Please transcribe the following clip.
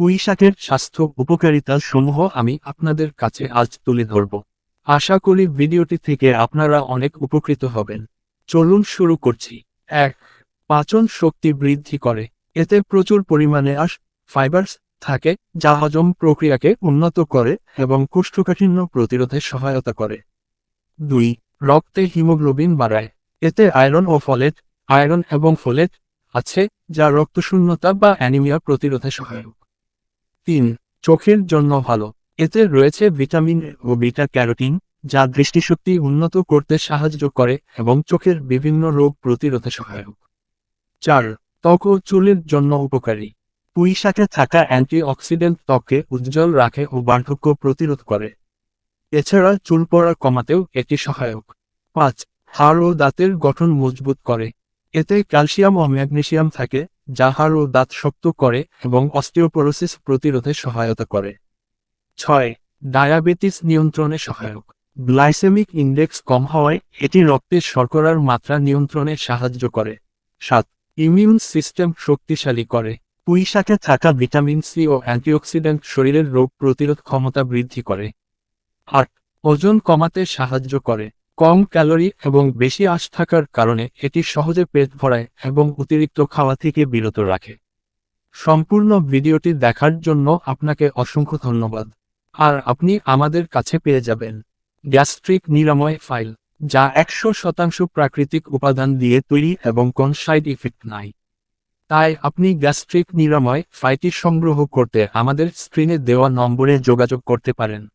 পুঁই শাকের স্বাস্থ্য উপকারিতা সমূহ আমি আপনাদের কাছে আজ তুলে ধরব। আশা করি ভিডিওটি থেকে আপনারা অনেক উপকৃত হবেন। চলুন শুরু করছি। ১. পাচন শক্তি বৃদ্ধি করে। এতে প্রচুর পরিমাণে ফাইবারস থাকে, যা হজম প্রক্রিয়াকে উন্নত করে এবং কোষ্ঠকাঠিন্য প্রতিরোধে সহায়তা করে। ২. রক্তে হিমোগ্লোবিন বাড়ায়। এতে আয়রন এবং ফোলেট আছে, যা রক্তশূন্যতা বা অ্যানিমিয়া প্রতিরোধে সহায়ক। ৩. চোখের জন্য ভালো। এতে রয়েছে ভিটামিন এ ও বিটা ক্যারোটিন, যা দৃষ্টিশক্তি উন্নত করতে সাহায্য করে এবং চোখের বিভিন্ন রোগ প্রতিরোধে সহায়ক। ৪. ত্বক ও চুলের জন্য উপকারী। পুঁই শাকে থাকা অ্যান্টিঅক্সিডেন্ট ত্বককে উজ্জ্বল রাখে ও বার্ধক্য প্রতিরোধ করে। এছাড়া চুল পড়া কমাতেও এটি সহায়ক। ৫. হাড় ও দাঁতের গঠন মজবুত করে। এতে ক্যালসিয়াম ও ম্যাগনেসিয়াম থাকে, যা হাড় ও দাঁত শক্ত করে এবং অস্টিওপোরোসিস প্রতিরোধে সহায়তা করে। ৬. ডায়াবেটিস নিয়ন্ত্রণে সহায়ক। গ্লাইসেমিক ইনডেক্স কম হওয়ায় এটি রক্তে শর্করার মাত্রা নিয়ন্ত্রণে সাহায্য করে। ৭. ইমিউন সিস্টেম শক্তিশালী করে। পুঁই শাকে থাকা ভিটামিন সি ও অ্যান্টিঅক্সিডেন্ট শরীরের রোগ প্রতিরোধ ক্ষমতা বৃদ্ধি করে। ৮. ওজন কমাতে সাহায্য করে। কম ক্যালোরি এবং বেশি আঁশ থাকার কারণে এটি সহজে পেট ভরায় এবং অতিরিক্ত খাওয়া থেকে বিরত রাখে। সম্পূর্ণ ভিডিওটি দেখার জন্য আপনাকে অসংখ্য ধন্যবাদ। আর আপনি আমাদের কাছে পেয়ে যাবেন গ্যাস্ট্রিক নিরাময় ফাইল, যা ১০০% প্রাকৃতিক উপাদান দিয়ে তৈরি এবং কোন সাইড ইফেক্ট নাই। তাই আপনি গ্যাস্ট্রিক নিরাময় ফাইলটি সংগ্রহ করতে আমাদের স্ক্রিনে দেওয়া নম্বরে যোগাযোগ করতে পারেন।